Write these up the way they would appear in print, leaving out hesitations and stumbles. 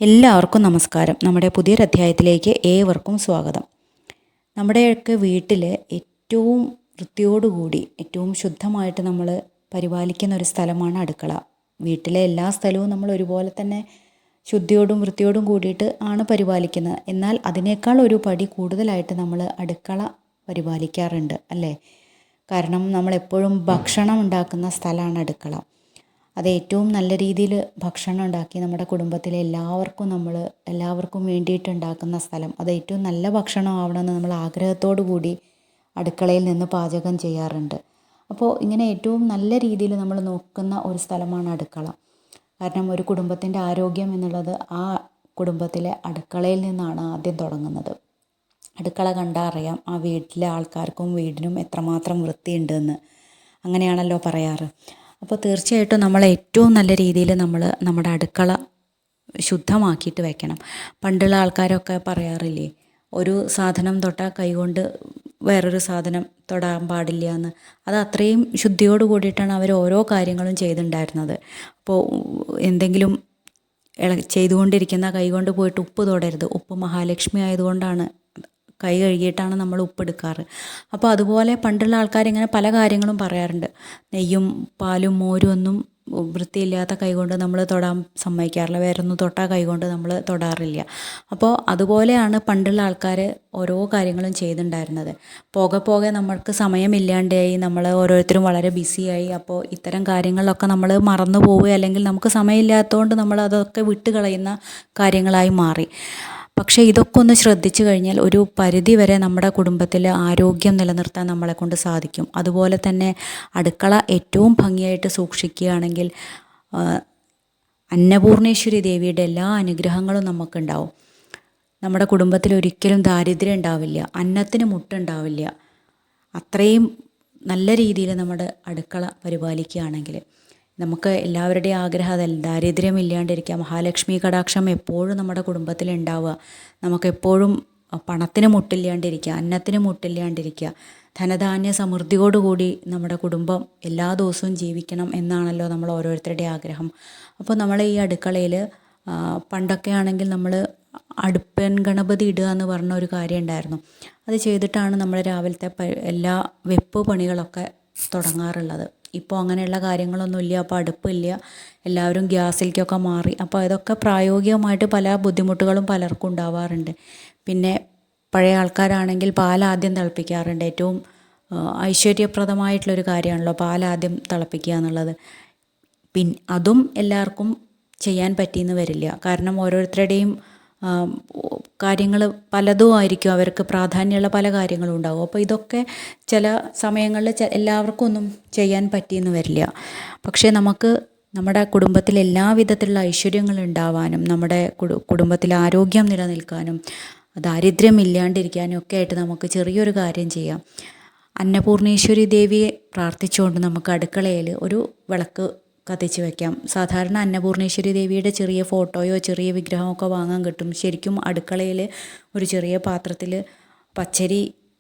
എല്ലാവർക്കും നമസ്കാരം. നമ്മുടെ പുതിയൊരു അധ്യായത്തിലേക്ക് ഏവർക്കും സ്വാഗതം. നമ്മുടെയൊക്കെ വീട്ടിൽ ഏറ്റവും വൃത്തിയോടുകൂടി ഏറ്റവും ശുദ്ധമായിട്ട് നമ്മൾ പരിപാലിക്കുന്ന ഒരു സ്ഥലമാണ് അടുക്കള. വീട്ടിലെ എല്ലാ സ്ഥലവും നമ്മൾ ഒരുപോലെ തന്നെ ശുദ്ധിയോടും വൃത്തിയോടും കൂടിയിട്ട് ആണ് പരിപാലിക്കുന്നത്. എന്നാൽ അതിനേക്കാൾ ഒരു പടി കൂടുതലായിട്ട് നമ്മൾ അടുക്കള പരിപാലിക്കാറുണ്ട് അല്ലേ? കാരണം നമ്മളെപ്പോഴും ഭക്ഷണം ഉണ്ടാക്കുന്ന സ്ഥലമാണ് അടുക്കള. അത് ഏറ്റവും നല്ല രീതിയിൽ ഭക്ഷണം ഉണ്ടാക്കി നമ്മുടെ കുടുംബത്തിലെ എല്ലാവർക്കും വേണ്ടിയിട്ട് ഉണ്ടാക്കുന്ന സ്ഥലം, അത് ഏറ്റവും നല്ല ഭക്ഷണം ആവണമെന്ന് നമ്മൾ ആഗ്രഹത്തോടു കൂടി അടുക്കളയിൽ നിന്ന് പാചകം ചെയ്യാറുണ്ട്. അപ്പോൾ ഇങ്ങനെ ഏറ്റവും നല്ല രീതിയിൽ നമ്മൾ നോക്കുന്ന ഒരു സ്ഥലമാണ് അടുക്കള. കാരണം ഒരു കുടുംബത്തിൻ്റെ ആരോഗ്യം എന്നുള്ളത് ആ കുടുംബത്തിലെ അടുക്കളയിൽ നിന്നാണ് ആദ്യം തുടങ്ങുന്നത്. അടുക്കള കണ്ടാൽ അറിയാം ആ വീട്ടിലെ ആൾക്കാർക്കും വീടിനും എത്രമാത്രം വൃത്തിയുണ്ടെന്ന്. അങ്ങനെയാണല്ലോ പറയാറ്. അപ്പോൾ തീർച്ചയായിട്ടും നമ്മൾ ഏറ്റവും നല്ല രീതിയിൽ നമ്മുടെ അടുക്കള ശുദ്ധമാക്കിയിട്ട് വെക്കണം. പണ്ടുള്ള ആൾക്കാരൊക്കെ പറയാറില്ലേ, ഒരു സാധനം തൊട്ടാൽ കൈകൊണ്ട് വേറൊരു സാധനം തൊടാൻ പാടില്ല എന്ന്. അത് അത്രയും ശുദ്ധിയോട് കൂടിയിട്ടാണ് അവർ ഓരോ കാര്യങ്ങളും ചെയ്തിട്ടുണ്ടായിരുന്നത്. അപ്പോൾ എന്തെങ്കിലും ചെയ്തുകൊണ്ടിരിക്കുന്ന കൈകൊണ്ട് പോയിട്ട് ഉപ്പ് തൊടരുത്. ഉപ്പ് മഹാലക്ഷ്മി ആയതുകൊണ്ടാണ് കൈ കഴുകിയിട്ടാണ് നമ്മൾ ഉപ്പെടുക്കാറ്. അപ്പോൾ അതുപോലെ പണ്ടുള്ള ആൾക്കാരിങ്ങനെ പല കാര്യങ്ങളും പറയാറുണ്ട്. നെയ്യും പാലും മോരും ഒന്നും വൃത്തിയില്ലാത്ത കൈകൊണ്ട് നമ്മൾ തൊടാൻ സമ്മതിക്കാറില്ല, വേറൊന്നും തൊട്ടാൽ കൈകൊണ്ട് നമ്മൾ തൊടാറില്ല. അപ്പോൾ അതുപോലെയാണ് പണ്ടുള്ള ആൾക്കാർ ഓരോ കാര്യങ്ങളും ചെയ്തിട്ടുണ്ടായിരുന്നത്. പോകെ നമ്മൾക്ക് സമയമില്ലാണ്ടായി, നമ്മൾ ഓരോരുത്തരും വളരെ ബിസിയായി. അപ്പോൾ ഇത്തരം കാര്യങ്ങളിലൊക്കെ നമ്മൾ മറന്നു പോവുക, അല്ലെങ്കിൽ നമുക്ക് സമയമില്ലാത്തതുകൊണ്ട് നമ്മൾ അതൊക്കെ വിട്ട് കളയുന്ന കാര്യങ്ങളായി മാറി. പക്ഷേ ഇതൊക്കെ ഒന്ന് ശ്രദ്ധിച്ചു കഴിഞ്ഞാൽ ഒരു പരിധി വരെ നമ്മുടെ കുടുംബത്തിൽ ആരോഗ്യം നിലനിർത്താൻ നമ്മളെക്കൊണ്ട് സാധിക്കും. അതുപോലെ തന്നെ അടുക്കള ഏറ്റവും ഭംഗിയായിട്ട് സൂക്ഷിക്കുകയാണെങ്കിൽ അന്നപൂർണേശ്വരി ദേവിയുടെ എല്ലാ അനുഗ്രഹങ്ങളും നമുക്കുണ്ടാവും. നമ്മുടെ കുടുംബത്തിൽ ഒരിക്കലും ദാരിദ്ര്യം ഉണ്ടാവില്ല, അന്നത്തിന് മുട്ടുണ്ടാവില്ല. അത്രയും നല്ല രീതിയിൽ നമ്മുടെ അടുക്കള പരിപാലിക്കുകയാണെങ്കിൽ നമുക്ക് എല്ലാവരുടെയും ആഗ്രഹം അതല്ല, ദാരിദ്ര്യം ഇല്ലാണ്ടിരിക്കുക, മഹാലക്ഷ്മി കടാക്ഷം എപ്പോഴും നമ്മുടെ കുടുംബത്തിൽ ഉണ്ടാവുക, നമുക്കെപ്പോഴും പണത്തിന് മുട്ടില്ലാണ്ടിരിക്കുക, അന്നത്തിന് മുട്ടില്ലാണ്ടിരിക്കുക, ധനധാന്യ സമൃദ്ധിയോടുകൂടി നമ്മുടെ കുടുംബം എല്ലാ ദിവസവും ജീവിക്കണം എന്നാണല്ലോ നമ്മൾ ഓരോരുത്തരുടെ ആഗ്രഹം. അപ്പോൾ നമ്മൾ ഈ അടുക്കളയിൽ പണ്ടൊക്കെ ആണെങ്കിൽ നമ്മൾ അടുപ്പൻ ഗണപതി ഇടുക എന്ന് പറഞ്ഞ ഒരു കാര്യം ഉണ്ടായിരുന്നു. അത് ചെയ്തിട്ടാണ് നമ്മൾ രാവിലത്തെ എല്ലാ വെപ്പ് പണികളൊക്കെ തുടങ്ങാറുള്ളത്. ഇപ്പോൾ അങ്ങനെയുള്ള കാര്യങ്ങളൊന്നുമില്ല. അപ്പോൾ അടുപ്പില്ല, എല്ലാവരും ഗ്യാസിലേക്കൊക്കെ മാറി. അപ്പോൾ ഇതൊക്കെ പ്രായോഗികമായിട്ട് പല ബുദ്ധിമുട്ടുകളും പലർക്കും ഉണ്ടാവാറുണ്ട്. പിന്നെ പഴയ ആൾക്കാരാണെങ്കിൽ പാലാദ്യം തിളപ്പിക്കാറുണ്ട്. ഏറ്റവും ഐശ്വര്യപ്രദമായിട്ടുള്ളൊരു കാര്യമാണല്ലോ പാലാദ്യം തിളപ്പിക്കുക എന്നുള്ളത്. അതും എല്ലാവർക്കും ചെയ്യാൻ പറ്റിയെന്ന് വരില്ല. കാരണം ഓരോരുത്തരുടെയും കാര്യങ്ങൾ പലതും ആയിരിക്കും, അവർക്ക് പ്രാധാന്യമുള്ള പല കാര്യങ്ങളും ഉണ്ടാകും. അപ്പോൾ ഇതൊക്കെ ചില സമയങ്ങളിൽ എല്ലാവർക്കും ഒന്നും ചെയ്യാൻ പറ്റിയെന്ന് വരില്ല. പക്ഷേ നമുക്ക് നമ്മുടെ കുടുംബത്തിൽ എല്ലാ വിധത്തിലുള്ള ഐശ്വര്യങ്ങൾ ഉണ്ടാവാനും നമ്മുടെ കുടുംബത്തിൽ ആരോഗ്യം നിലനിൽക്കാനും ദാരിദ്ര്യം ഇല്ലാണ്ടിരിക്കാനും ഒക്കെ ആയിട്ട് നമുക്ക് ചെറിയൊരു കാര്യം ചെയ്യാം. അന്നപൂർണേശ്വരി ദേവിയെ പ്രാർത്ഥിച്ചുകൊണ്ട് നമുക്ക് അടുക്കളയിൽ ഒരു വിളക്ക് കത്തിച്ച് വയ്ക്കാം. സാധാരണ അന്നപൂർണേശ്വരി ദേവിയുടെ ചെറിയ ഫോട്ടോയോ ചെറിയ വിഗ്രഹമൊക്കെ വാങ്ങാൻ കിട്ടും. ശരിക്കും അടുക്കളയിൽ ഒരു ചെറിയ പാത്രത്തിൽ പച്ചരി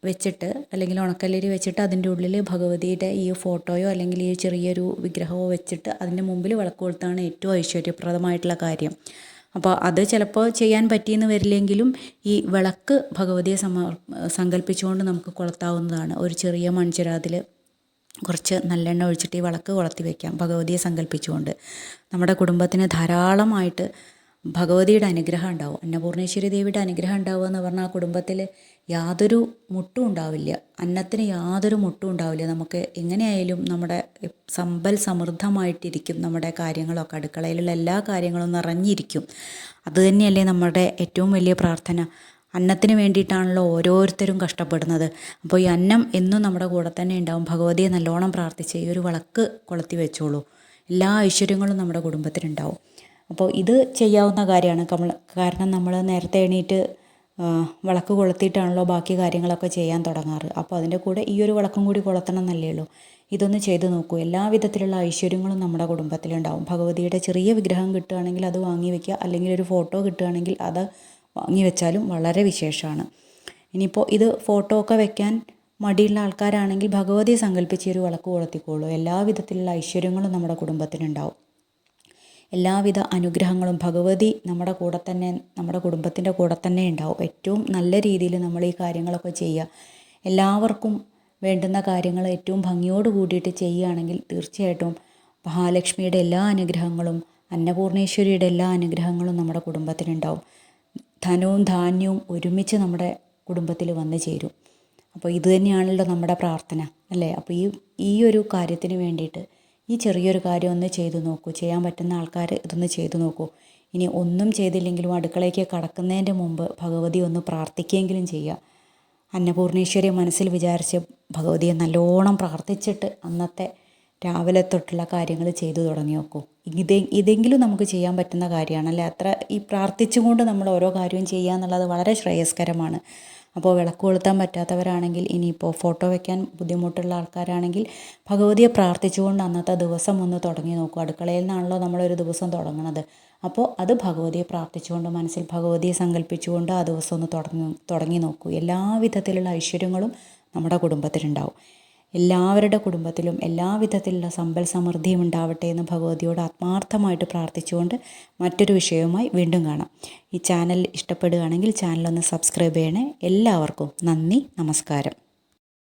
വെച്ചിട്ട് അല്ലെങ്കിൽ ഉണക്കലരി വെച്ചിട്ട് അതിൻ്റെ ഉള്ളിൽ ഭഗവതിയുടെ ഈ ഫോട്ടോയോ അല്ലെങ്കിൽ ഈ ചെറിയൊരു വിഗ്രഹമോ വെച്ചിട്ട് അതിൻ്റെ മുമ്പിൽ വിളക്ക് കൊളുത്താണ് ഏറ്റവും ഐശ്വര്യപ്രദമായിട്ടുള്ള കാര്യം. അപ്പോൾ അത് ചിലപ്പോൾ ചെയ്യാൻ പറ്റിയെന്ന് വരില്ലെങ്കിലും ഈ വിളക്ക് ഭഗവതിയെ സങ്കല്പിച്ചുകൊണ്ട് നമുക്ക് കൊളുത്താവുന്നതാണ്. ഒരു ചെറിയ മൺചിരാതിൽ കുറച്ച് നല്ലെണ്ണ ഒഴിച്ചിട്ട് ഈ വിളക്ക് കൊളുത്തി വയ്ക്കാം ഭഗവതിയെ സങ്കല്പിച്ചുകൊണ്ട്. നമ്മുടെ കുടുംബത്തിന് ധാരാളമായിട്ട് ഭഗവതിയുടെ അനുഗ്രഹം ഉണ്ടാവും, അന്നപൂർണേശ്വരി ദേവിയുടെ അനുഗ്രഹം ഉണ്ടാവുക എന്ന് പറഞ്ഞാൽ ആ കുടുംബത്തിൽ യാതൊരു മുട്ടും ഉണ്ടാവില്ല, അന്നത്തിന് യാതൊരു മുട്ടും ഉണ്ടാവില്ല. നമുക്ക് എങ്ങനെയായാലും നമ്മുടെ സമ്പൽ സമൃദ്ധമായിട്ടിരിക്കും. നമ്മുടെ കാര്യങ്ങളൊക്കെ അടുക്കളയിലുള്ള എല്ലാ കാര്യങ്ങളും നിറഞ്ഞിരിക്കും. അതുതന്നെയല്ലേ നമ്മുടെ ഏറ്റവും വലിയ പ്രാർത്ഥന. അന്നത്തിന് വേണ്ടിയിട്ടാണല്ലോ ഓരോരുത്തരും കഷ്ടപ്പെടുന്നത്. അപ്പോൾ ഈ അന്നം എന്നും നമ്മുടെ കൂടെ തന്നെ ഉണ്ടാവും. ഭഗവതിയെ നല്ലോണം പ്രാർത്ഥിച്ച് ഈ ഒരു വിളക്ക് കൊളുത്തി വെച്ചോളൂ, എല്ലാ ഐശ്വര്യങ്ങളും നമ്മുടെ കുടുംബത്തിനുണ്ടാവും. അപ്പോൾ ഇത് ചെയ്യാവുന്ന കാര്യമാണ്. കാരണം നമ്മൾ നേരത്തെ എണീറ്റ് വിളക്ക് കൊളുത്തിയിട്ടാണല്ലോ ബാക്കി കാര്യങ്ങളൊക്കെ ചെയ്യാൻ തുടങ്ങാറ്. അപ്പോൾ അതിൻ്റെ കൂടെ ഈ ഒരു വിളക്കും കൂടി കൊളുത്തണം എന്നല്ലേ ഉള്ളൂ. ഇതൊന്ന് ചെയ്ത് നോക്കൂ, എല്ലാ വിധത്തിലുള്ള ഐശ്വര്യങ്ങളും നമ്മുടെ കുടുംബത്തിലുണ്ടാവും. ഭഗവതിയുടെ ചെറിയ വിഗ്രഹം കിട്ടുകയാണെങ്കിൽ അത് വാങ്ങി വയ്ക്കുക, അല്ലെങ്കിൽ ഒരു ഫോട്ടോ കിട്ടുകയാണെങ്കിൽ അത് വാങ്ങി വെച്ചാലും വളരെ വിശേഷമാണ്. ഇനിയിപ്പോൾ ഇത് ഫോട്ടോ ഒക്കെ വെക്കാൻ മടിയുള്ള ആൾക്കാരാണെങ്കിൽ ഭഗവതിയെ സങ്കല്പിച്ച് ഒരു വിളക്ക് കൊളുത്തിക്കോളൂ, എല്ലാ വിധത്തിലുള്ള ഐശ്വര്യങ്ങളും നമ്മുടെ കുടുംബത്തിനുണ്ടാവും. എല്ലാവിധ അനുഗ്രഹങ്ങളും ഭഗവതി നമ്മുടെ കൂടെ തന്നെ, നമ്മുടെ കുടുംബത്തിൻ്റെ കൂടെ തന്നെ ഉണ്ടാവും. ഏറ്റവും നല്ല രീതിയിൽ നമ്മൾ ഈ കാര്യങ്ങളൊക്കെ ചെയ്യുക, എല്ലാവർക്കും വേണ്ടുന്ന കാര്യങ്ങൾ ഏറ്റവും ഭംഗിയോട് കൂടിയിട്ട് ചെയ്യുകയാണെങ്കിൽ തീർച്ചയായിട്ടും മഹാലക്ഷ്മിയുടെ എല്ലാ അനുഗ്രഹങ്ങളും അന്നപൂർണേശ്വരിയുടെ എല്ലാ അനുഗ്രഹങ്ങളും നമ്മുടെ കുടുംബത്തിനുണ്ടാവും. ധനവും ധാന്യവും ഒരുമിച്ച് നമ്മുടെ കുടുംബത്തിൽ വന്നു ചേരും. അപ്പോൾ ഇത് തന്നെയാണല്ലോ നമ്മുടെ പ്രാർത്ഥന, അല്ലേ? അപ്പോൾ ഈ ഒരു കാര്യത്തിന് വേണ്ടിയിട്ട് ഈ ചെറിയൊരു കാര്യം ഒന്ന് ചെയ്തു നോക്കൂ. ചെയ്യാൻ പറ്റുന്ന ആൾക്കാർ ഇതൊന്ന് ചെയ്തു നോക്കൂ. ഇനി ഒന്നും ചെയ്തില്ലെങ്കിലും അടുക്കളയ്ക്ക് കടക്കുന്നതിൻ്റെ മുമ്പ് ഭഗവതി ഒന്ന് പ്രാർത്ഥിക്കുകയെങ്കിലും ചെയ്യുക. അന്നപൂർണേശ്വരിയെ മനസ്സിൽ വിചാരിച്ച് ഭഗവതിയെ നല്ലോണം പ്രാർത്ഥിച്ചിട്ട് അന്നത്തെ രാവിലെ തൊട്ടുള്ള കാര്യങ്ങൾ ചെയ്തു തുടങ്ങി നോക്കൂ. ഇതെങ്കിലും നമുക്ക് ചെയ്യാൻ പറ്റുന്ന കാര്യമാണല്ലേ. അത്ര ഈ പ്രാർത്ഥിച്ചുകൊണ്ട് നമ്മൾ ഓരോ കാര്യവും ചെയ്യുക എന്നുള്ളത് വളരെ ശ്രേയസ്കരമാണ്. അപ്പോൾ വിളക്ക് കൊളുത്താൻ പറ്റാത്തവരാണെങ്കിൽ, ഇനിയിപ്പോൾ ഫോട്ടോ വയ്ക്കാൻ ബുദ്ധിമുട്ടുള്ള ആൾക്കാരാണെങ്കിൽ ഭഗവതിയെ പ്രാർത്ഥിച്ചുകൊണ്ട് അന്നത്തെ ദിവസം ഒന്ന് തുടങ്ങി നോക്കൂ. അടുക്കളയിൽ നിന്നാണല്ലോ നമ്മളൊരു ദിവസം തുടങ്ങുന്നത്. അപ്പോൾ അത് ഭഗവതിയെ പ്രാർത്ഥിച്ചുകൊണ്ട് മനസ്സിൽ ഭഗവതിയെ സങ്കല്പിച്ചുകൊണ്ട് ആ ദിവസം ഒന്ന് തുടങ്ങി നോക്കൂ. എല്ലാ വിധത്തിലുള്ള ഐശ്വര്യങ്ങളും നമ്മുടെ കുടുംബത്തിലുണ്ടാവും. എല്ലാവരുടെ കുടുംബത്തിലും എല്ലാ വിധത്തിലുള്ള സമ്പൽ സമൃദ്ധിയും ഉണ്ടാവട്ടെ എന്ന് ഭഗവതിയോട് ആത്മാർത്ഥമായിട്ട് പ്രാർത്ഥിച്ചുകൊണ്ട് മറ്റൊരു വിഷയവുമായി വീണ്ടും കാണാം. ഈ ചാനൽ ഇഷ്ടപ്പെടുകയാണെങ്കിൽ ചാനലൊന്ന് സബ്സ്ക്രൈബ് ചെയ്യണേ. എല്ലാവർക്കും നന്ദി, നമസ്കാരം.